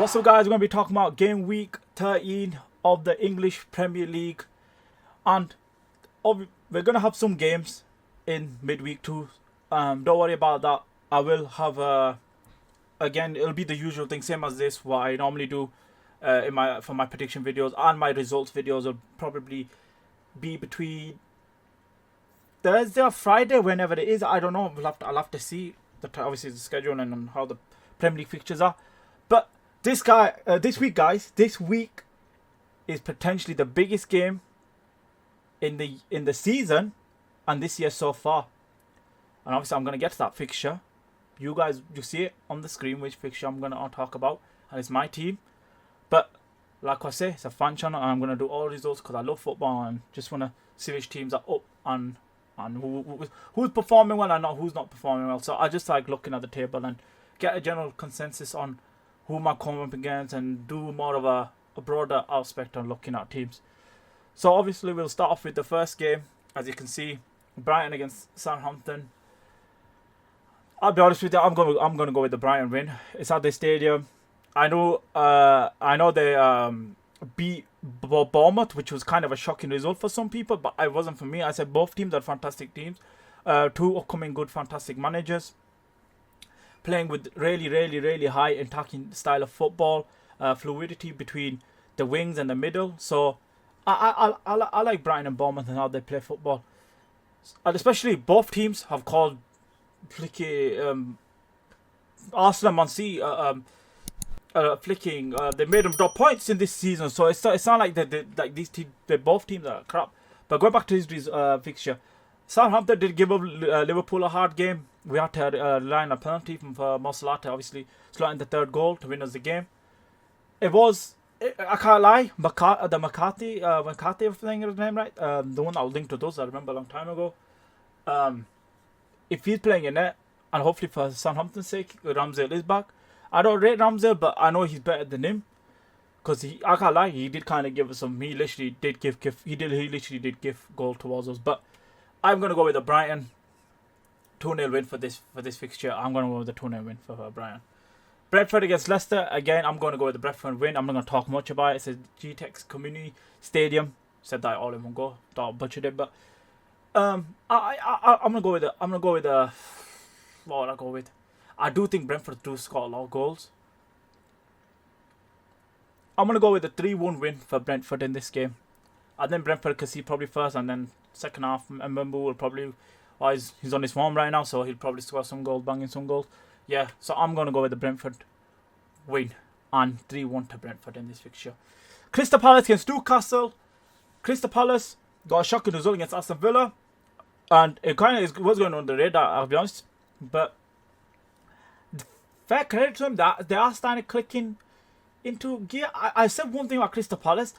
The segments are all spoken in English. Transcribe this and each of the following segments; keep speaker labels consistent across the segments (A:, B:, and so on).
A: What's up, guys? We're going to be talking about game week 13 of the English Premier League. And we're going to have some games in midweek too. Don't worry about that. I will have, again, it'll be the usual thing, same as this, what I normally do for my prediction videos. And my results videos will probably be between Thursday or Friday, whenever it is. I don't know. I'll have to see, obviously, the schedule and how the Premier League fixtures are. But this week is potentially the biggest game in the season and this year so far. And obviously I'm gonna get to that fixture. You see it on the screen which fixture I'm gonna talk about, and it's my team. But like I say, it's a fan channel and I'm gonna do all results because I love football and just wanna see which teams are up and who's performing well and who's not performing well. So I just like looking at the table and get a general consensus on who am I coming up against and do more of a broader aspect on looking at teams. So obviously we'll start off with the first game. As you can see, Brighton against Southampton. I'll be honest with you, I'm gonna go with the Brighton win. It's at the stadium. I know they beat Bournemouth, which was kind of a shocking result for some people, but it wasn't for me. I said both teams are fantastic teams. Two upcoming good, fantastic managers, playing with really high attacking style of football, fluidity between the wings and the middle. So I like Brighton and Bournemouth and how they play football. And especially both teams have called Arsenal and Man City they made them drop points in this season. So it's not like both teams are crap. But going back to his fixture, Southampton did give up Liverpool a hard game. We had to rely on a penalty from Mosalata, obviously slotting the third goal to win us the game. I can't lie, McCarthy, if I'm saying his name right, the one that was linked to us, I remember a long time ago. If he's playing in it, and hopefully for Southampton's sake, Ramsdale is back. I don't rate Ramsdale, but I know he's better than him. Because I can't lie, he did kind of give us some. He literally did give goal towards us. But I'm gonna go with the Brighton 2-0 win for this fixture. I'm gonna go with the 2-0 win for Brighton. Brentford against Leicester. Again, I'm gonna go with the Brentford win. I'm not gonna talk much about it. It's a GTEX Community Stadium. Said that all in one go. Don't butcher it, but I'm gonna go with what would I go with? I do think Brentford do score a lot of goals. I'm going to go with a 3-1 win for Brentford in this game. And then Brentford can see probably first, and then second half, Mbemba will probably... he's on his form right now, so he'll probably score some goals, banging some goals. Yeah, so I'm going to go with the Brentford win and 3-1 to Brentford in this fixture. Crystal Palace against Newcastle. Crystal Palace got a shocking result against Aston Villa. And it kind of was going on the radar, I'll be honest. But fair credit to them that they are starting clicking into gear. I said one thing about Crystal Palace.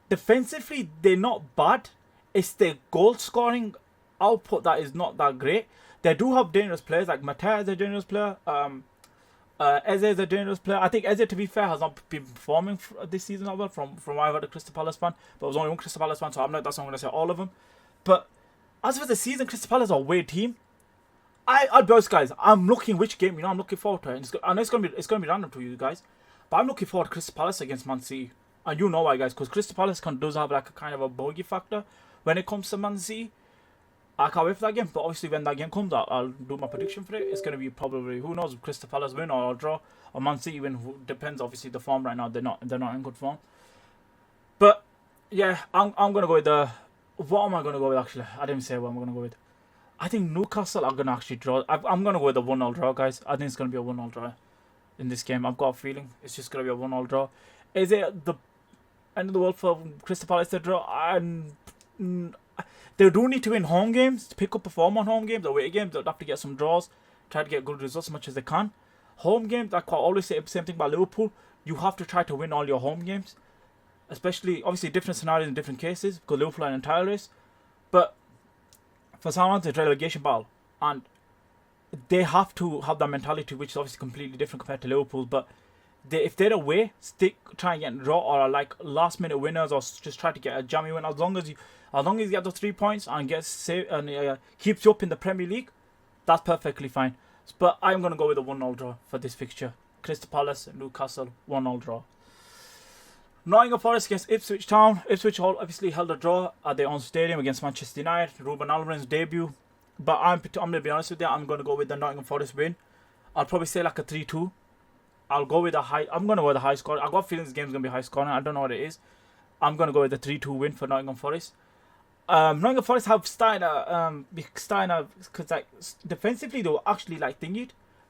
A: Defensively, they're not bad. It's their goal scoring output that is not that great. They do have dangerous players, like Mateta is a dangerous player. Eze is a dangerous player. I think Eze, to be fair, has not been performing this season that well from what I've heard a Crystal Palace fan. But it was only one Crystal Palace fan, so that's not going to say all of them. But as for the season, Crystal Palace are a weird team. I'll be honest, guys. I'm looking which game. I'm looking forward to it. I know it's gonna be random to you guys, but I'm looking forward to Crystal Palace against Man City. And you know why, guys? Because Crystal Palace does have like a kind of a bogey factor when it comes to Man City. I can't wait for that game. But obviously, when that game comes out, I'll do my prediction for it. It's gonna be probably, who knows, Crystal Palace win or draw, or Man City win. Depends. Obviously, the form right now, they're not in good form. But yeah, I'm gonna go with the. What am I gonna go with? Actually, I didn't say what I'm gonna go with. I think Newcastle are going to actually draw. I'm going to go with a 1-0 draw, guys. I think it's going to be a 1-0 draw in this game. I've got a feeling it's just going to be a 1-0 draw. Is it the end of the world for Crystal Palace to draw? They do need to win home games to pick up a form on home games. Away games, they'll have to get some draws, try to get good results as much as they can. Home games, I always say the same thing about Liverpool. You have to try to win all your home games. Especially, obviously, different scenarios in different cases, because Liverpool are in entire race. But for Southampton, it's a relegation battle, and they have to have that mentality, which is obviously completely different compared to Liverpool. But if they're away, try and get a draw or like last minute winners, or just try to get a jammy win. As long as you get those 3 points and keeps you up in the Premier League, that's perfectly fine. But I'm gonna go with a 1-0 draw for this fixture. Crystal Palace, Newcastle, 1-1 draw. Nottingham Forest against Ipswich Town. Ipswich obviously held a draw at their own stadium against Manchester United. Ruben Alvarez's debut. But I'm going to be honest with you, I'm going to go with the Nottingham Forest win. I'll probably say like a 3-2. I'm going to go with the high score. I've got a feeling this game's going to be high scoring. I don't know what it is. I'm going to go with the 3-2 win for Nottingham Forest. Nottingham Forest have started because like defensively they were actually like thingied.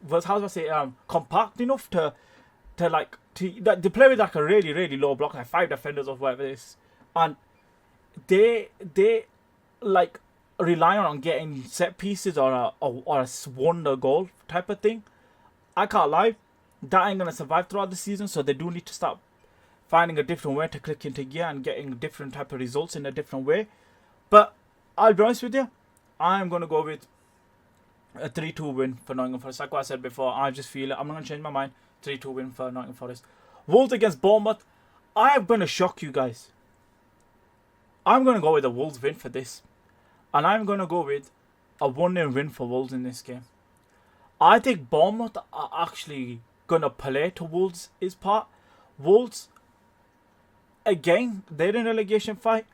A: How do I say compact enough to they play with like a really really low block, like 5 defenders or whatever it is, and they like rely on getting set pieces or a wonder goal type of thing. I can't lie, that ain't gonna survive throughout the season, so they do need to start finding a different way to click into gear and getting different type of results in a different way. But I'll be honest with you, I'm gonna go with a 3-2 win for Nottingham Forest. Like what I said before, I just feel it. I'm not gonna change my mind. 3-2 win for Nottingham Forest. Wolves against Bournemouth. I'm gonna shock you guys. I'm gonna go with a Wolves win for this, and I'm gonna go with a 1-0 win for Wolves in this game. I think Bournemouth are actually gonna play to Wolves' part. Wolves, again, they're in a relegation fight.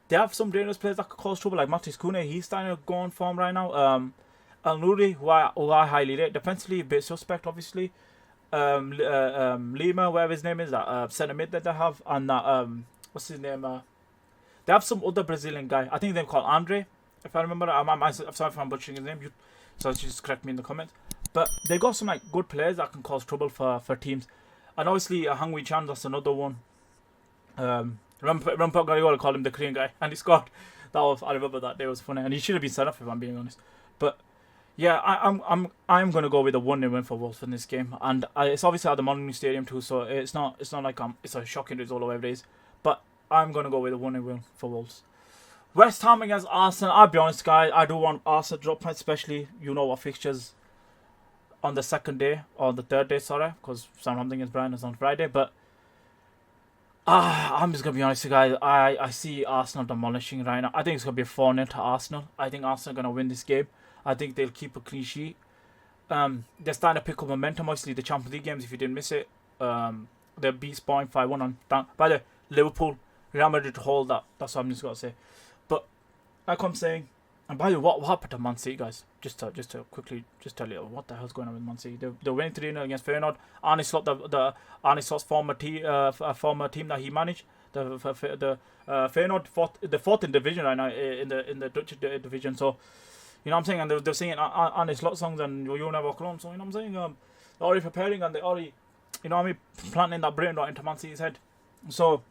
A: They have some dangerous players that could cause trouble, like Matis Kune. He's starting to go on form right now. Al Nouri, who I highly rate. Defensively, a bit suspect, obviously. Lima, whatever his name is, that centre mid that they have, and that what's his name? They have some other Brazilian guy. I think they're called Andre, if I remember. I'm sorry if I'm butchering his name. So just correct me in the comments. But they got some like good players that can cause trouble for teams, and obviously Hang Wei Chan, that's another one. Rampart Guardiola called him the Korean guy, and he scored. I remember that day, was funny, and he should have been sent off if I'm being honest. But yeah, I'm gonna go with a 1-0 win for Wolves in this game, and it's obviously at the Molineux Stadium too, so it's not like it's a shocking result or whatever it is. But I'm gonna go with a 1-0 win for Wolves. West Ham against Arsenal. I'll be honest, guys, I do want Arsenal to drop points, especially what fixtures on the second day or the third day, sorry, because Southampton against Brighton is on Friday, but. I'm just going to be honest with you guys. I see Arsenal demolishing right now. I think it's going to be a 4-0 to Arsenal. I think Arsenal are going to win this game. I think they'll keep a clean sheet. They're starting to pick up momentum. Obviously, the Champions League games, if you didn't miss it, they beat Spain 5-1 on down. By the way, Liverpool, Real Madrid to hold that. That's what I'm just going to say. But, like I'm saying, and by the way, what happened to Man City, guys? Just to quickly tell you what the hell's going on with Man City. They're winning 3-0 against Feyenoord. Arne Slot, the Arne Slot's former team that he managed, the Feyenoord, the fourth in division right now in the Dutch division. So, you know what I'm saying, and they're singing Arne Slot songs and You'll Never Walk Alone. So you know what I'm saying, they're already preparing and they already, planting that brain right into Man City's head. So,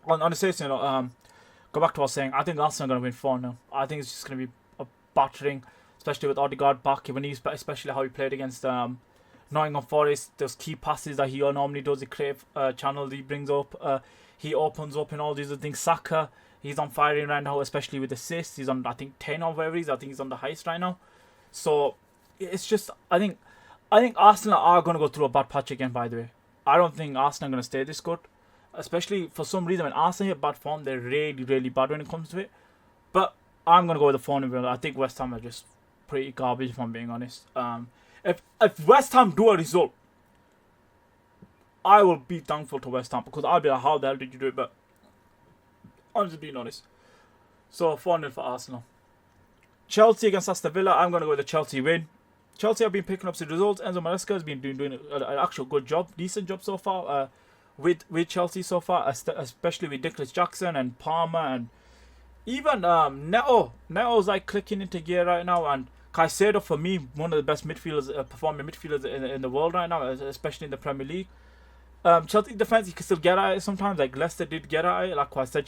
A: on the serious, go back to what I was saying. I think Arsenal are going to win 4-0. I think it's just going to be a battering, especially with Odegaard back. Especially how he played against Nottingham Forest. Those key passes that he normally does, the creative channels he brings up. He opens up and all these other things. Saka, he's on firing right now, especially with assists. He's on, I think, 10 or whatever he is. I think he's on the highest right now. So, it's just, I think Arsenal are going to go through a bad patch again, by the way. I don't think Arsenal are going to stay this good. Especially for some reason, when Arsenal hit bad form, they're really, really bad when it comes to it. But I'm going to go with the 4-0. I think West Ham are just pretty garbage, if I'm being honest. If West Ham do a result, I will be thankful to West Ham, because I'll be like, how the hell did you do it? But I'm just being honest. So 4-0 for Arsenal. Chelsea against Aston Villa. I'm going to go with the Chelsea win. Chelsea have been picking up some results. Enzo Maresca has been doing an actual good job, decent job so far. With Chelsea so far, especially with Nicholas Jackson and Palmer, and even Neto. Neto's like clicking into gear right now, and Caicedo, for me, one of the best midfielders, performing midfielders in the world right now, especially in the Premier League. Chelsea defense, you can still get at it sometimes, like Leicester did get at it. Like I said,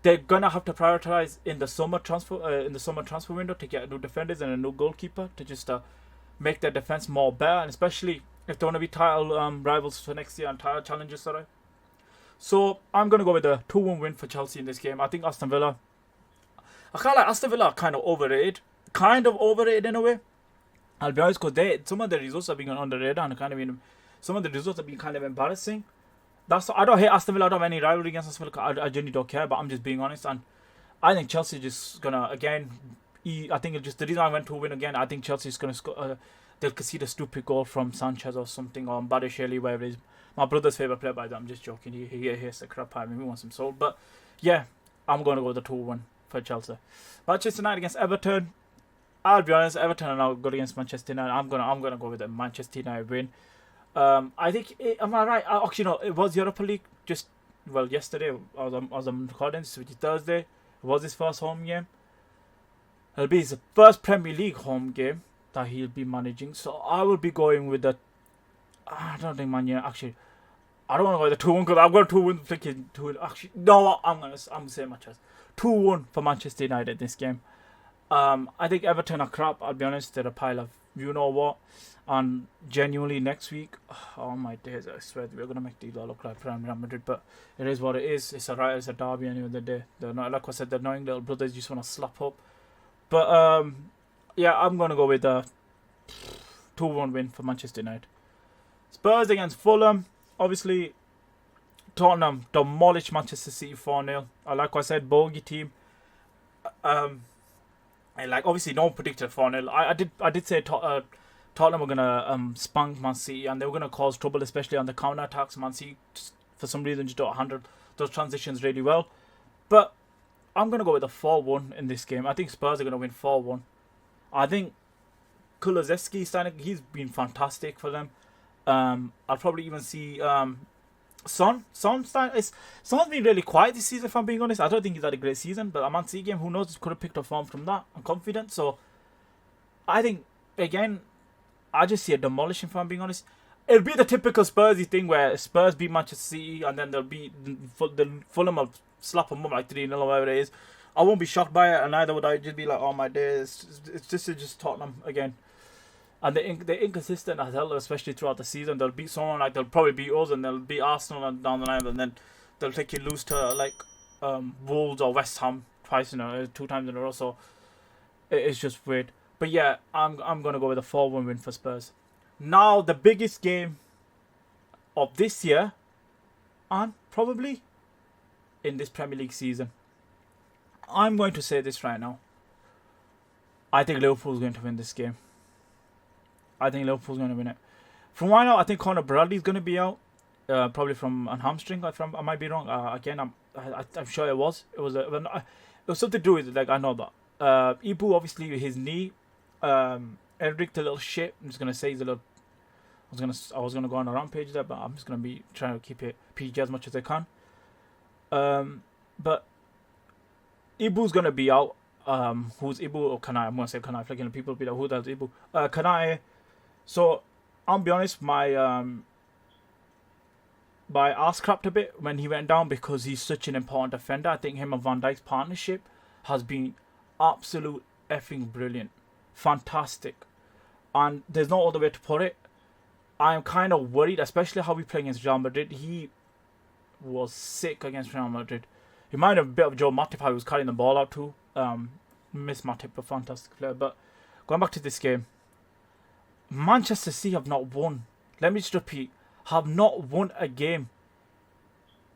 A: they're gonna have to prioritize in the summer transfer window to get new defenders and a new goalkeeper to just make their defense more better, and especially if they want to be title rivals for next year and title challengers, sorry. So I'm going to go with a 2-1 win for Chelsea in this game. I think Aston Villa, I can't like Aston Villa are kind of overrated in a way. I'll be honest, because some of the results have been on the radar, and some of the results have been kind of embarrassing. I don't hate Aston Villa. I don't have any rivalry against Aston Villa. I genuinely don't care, but I'm just being honest. And I think Chelsea just gonna again. I think it's just the reason I went to win again. I think Chelsea is gonna they'll concede a stupid goal from Sanchez or something, or Badiashile, wherever it is. My brother's favourite player, by the way, I'm just joking. He hates the crap out of him. He wants him sold. But yeah, I'm going to go with the 2-1 for Chelsea. Manchester United against Everton. I'll be honest, Everton are now good against Manchester United. I'm gonna go with the Manchester United win. I think, am I right? Actually, no, it was Europa League just, yesterday. I was on recording, which is Thursday. It was his first home game. It'll be his first Premier League home game that he'll be managing. So I will be going with the. I don't think Man United. Actually, I don't want to go with the 2-1 because I've got 2-1 flicking 2. Actually, no, I'm gonna say my chance. 2-1 for Manchester United this game. I think Everton are crap. I'll be honest, they're a pile of you know what. And genuinely next week, oh my days, I swear we're gonna make these all look like Real Madrid. But it is what it is. It's alright. It's a derby anyway. The day. They're not, like I said, they're annoying little brothers. Just want to slap up. But yeah, I'm gonna go with a 2-1 win for Manchester United. Spurs against Fulham. Obviously, Tottenham demolished Manchester City 4-0. Like I said, bogey team. And like obviously, no one predicted 4-0. I did say Tottenham were gonna spunk Man City and they were gonna cause trouble, especially on the counter attacks. Man City, for some reason, just don't handle those transitions really well. But I'm gonna go with a 4-1 in this game. I think Spurs are gonna win 4-1. I think Kulusevski, he's been fantastic for them. I'll probably even see Son's been really quiet this season, if I'm being honest. I don't think he's had a great season, but a Man City game, who knows, could have picked up form from that. I'm confident. So I think, again, I just see a demolition, if I'm being honest. It'll be the typical Spursy thing where Spurs beat Manchester City and then the Fulham will slap them up like 3-0 or whatever it is. I won't be shocked by it, and neither would I. Just be like, oh my days, it's just Tottenham again. And they're inconsistent as hell, especially throughout the season. They'll beat someone, like they'll probably beat us, and they'll beat Arsenal down the line, and then they'll take you loose to like Wolves or West Ham twice, 2 times in a row. So it's just weird. But yeah, I'm gonna go with a 4-1 win for Spurs. Now the biggest game of this year, and probably in this Premier League season. I'm going to say this right now. I think Liverpool's going to win this game. I think Liverpool's going to win it. From what I know, I think Conor Bradley's going to be out, probably from a hamstring. I might be wrong. Again, I'm sure it was. It was something to do with it. Like I know that. Ibu, obviously his knee. Endrick, the little shit. I'm just gonna say he's a little. I was gonna go on a rampage there, but I'm just gonna be trying to keep it PG as much as I can. But Ibu's gonna be out. Who's Ibu or Kanai? I'm gonna say Kanai. Like, people be like, who does Ibu? Kanai. So I'll be honest, my ass crapped a bit when he went down because he's such an important defender. I think him and Van Dijk's partnership has been absolute effing brilliant, fantastic, and there's no other way to put it. I am kind of worried, especially how we play against Real Madrid. He was sick against Real Madrid. He might have a bit of Joe Matip, how he was carrying the ball out too. Miss Matip, a fantastic player. But going back to this game, Manchester City have not won. Let me just repeat, have not won a game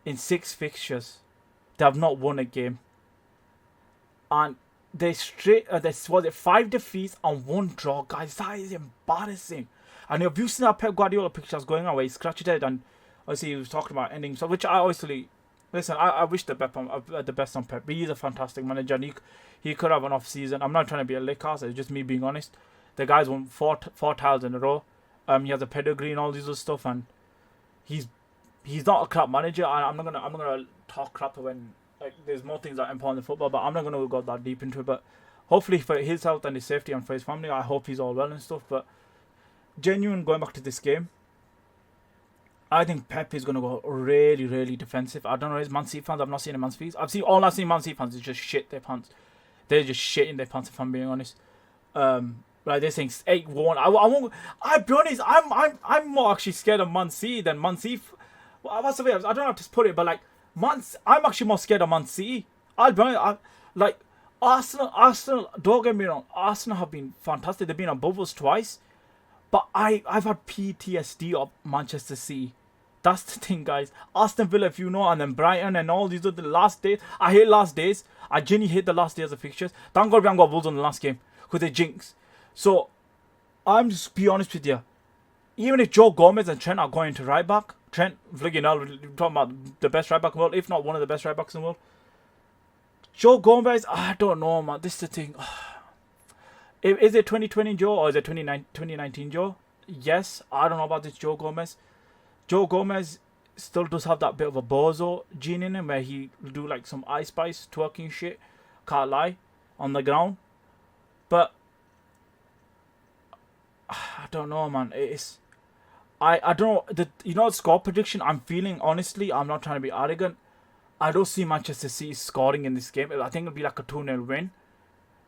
A: in 6 fixtures. They have not won a game, and they 5 defeats and 1 draw, guys. That is embarrassing. And if you've seen that Pep Guardiola pictures going on where he scratched his head and obviously he was talking about ending, so which I obviously listen. I wish the best on Pep. But he's a fantastic manager, and he could have an off season. I'm not trying to be a lick ass. It's just me being honest. The guy's won 4 titles in a row. He has a pedigree and all these other stuff, and he's not a crap manager. I'm not gonna talk crap when like there's more things that are important in football, but I'm not gonna go that deep into it. But hopefully for his health and his safety and for his family, I hope he's all well and stuff. But genuine, going back to this game, I think Pep is gonna go really, really defensive. I don't know, his Man City fans, I've not seen a Man City. I've seen Man City fans is just shit their pants. They're just shitting their pants, if I'm being honest. Like they're saying 8-1. I'll be honest. I'm more actually scared of Man City than Man City. What's the way? I don't know how to put it, but like I'm actually more scared of Man City. I'll be honest. Like Arsenal. Don't get me wrong. Arsenal have been fantastic. They've been above us twice, but I've had PTSD of Manchester City. That's the thing, guys. Aston Villa, if you know, and then Brighton and all these other last days. I hate last days. I genuinely hate the last days of fixtures. Thank God we haven't got Wolves on the last game because they jinx. So I'm just be honest with you. Even if Joe Gomez and Trent are going to right back, Trent, you know, we're talking about the best right back in the world, if not one of the best right backs in the world. Joe Gomez, I don't know, man. This is the thing. Is it 2020 Joe or is it 2019 Joe? Yes, I don't know about this Joe Gomez. Joe Gomez still does have that bit of a bozo gene in him where he will do like some Ice Spice twerking shit. Can't lie. On the ground. But I don't know, man. It's I don't know. You know, score prediction I'm feeling, honestly, I'm not trying to be arrogant. I don't see Manchester City scoring in this game. I think it'll be like a 2-0 win.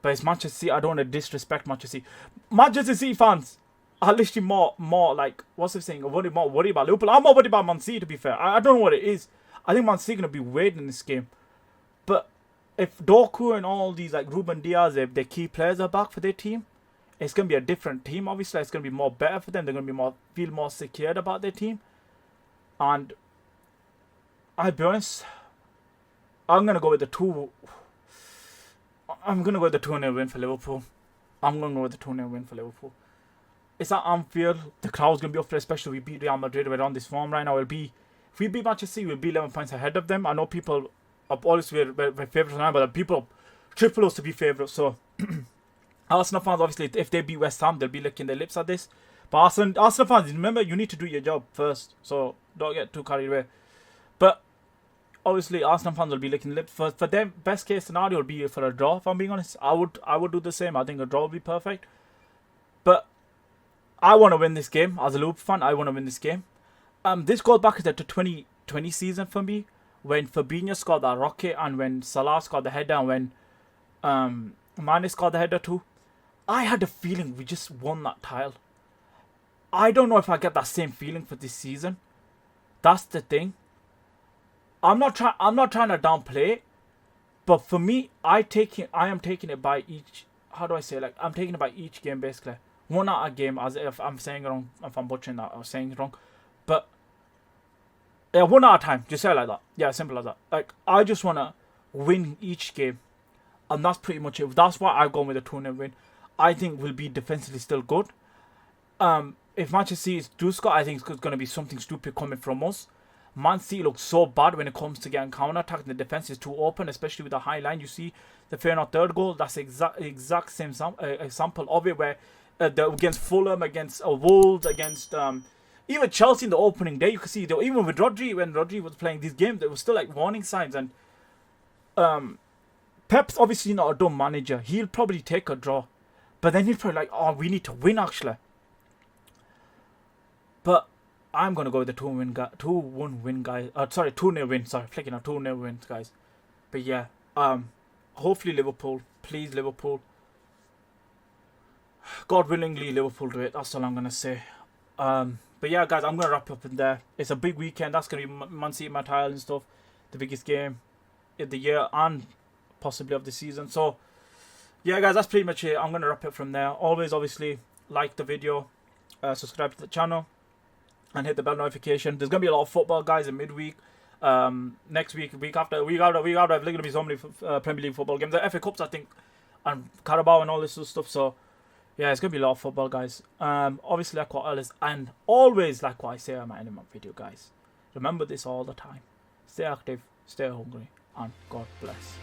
A: But it's Manchester City. I don't want to disrespect Manchester City. Manchester City fans are literally more like, what's the saying? More worried about Liverpool. I'm more worried about Man City, to be fair. I don't know what it is. I think Man City going to be weird in this game. But if Doku and all these, like Ruben Diaz, if their key players are back for their team, it's going to be a different team, obviously. It's going to be more better for them. They're going to be feel more secured about their team. And I'll be honest, I'm going to go with the 2-0 win for Liverpool. I'm going to go with the 2-0 win for Liverpool. It's at Anfield. The crowd's going to be up for it, especially if we beat Real Madrid. We're on this form right now. If we beat Manchester City, we'll be 11 points ahead of them. I know people, obviously, we're favourites now, but people triple us to be favourites. So, Arsenal fans, obviously, if they beat West Ham, they'll be licking their lips at this. But Arsenal fans, remember, you need to do your job first. So, don't get too carried away. But, obviously, Arsenal fans will be licking their lips. For them, best case scenario would be for a draw, if I'm being honest. I would do the same. I think a draw would be perfect. But I want to win this game. As a Liverpool fan, I want to win this game. This goes back to the 2020 season for me, when Fabinho scored that rocket and when Salah scored the header and when Mane scored the header too. I had a feeling we just won that title. I don't know if I get that same feeling for this season. That's the thing. I'm not trying to downplay it, but for me, I am taking it by each. How do I say? Like, I'm taking it by each game basically. One out a game, as if I'm saying it wrong, if I'm butchering that or saying it wrong. But yeah, one at a time. Just say it like that. Yeah, simple as that. Like, I just wanna win each game, and that's pretty much it. That's why I've gone with a 2-0 win. I think we'll be defensively still good. If Manchester City do score, I think it's going to be something stupid coming from us. Man City looks so bad when it comes to getting counter-attack, and the defense is too open, especially with the high line. You see the Feyenoord third goal, that's the exact same example of it, where against Fulham, against Wolves, against even Chelsea in the opening day, you can see, even with Rodri, when Rodri was playing these games, there was still like warning signs. And Pep's obviously not a dumb manager. He'll probably take a draw. But then he's probably like, oh, we need to win, actually. But I'm going to go with the 2-1 win, guys. Sorry, 2-0 win. Sorry, flicking out 2-0 wins, guys. But yeah, hopefully Liverpool. Please, Liverpool. God willingly, Liverpool do it. That's all I'm going to say. But yeah, guys, I'm going to wrap up in there. It's a big weekend. That's going to be Man City, my title and stuff. The biggest game of the year and possibly of the season. So, yeah, guys, that's pretty much it. I'm going to wrap it from there. Always, obviously, like the video, subscribe to the channel, and hit the bell notification. There's going to be a lot of football, guys, in midweek. Next week, week after, there's going to be so many Premier League football games. The FA Cups, I think, and Carabao and all this sort of stuff. So, yeah, it's going to be a lot of football, guys. Obviously, like what else, and always like what I say on my end of my video, guys. Remember this all the time. Stay active, stay hungry, and God bless.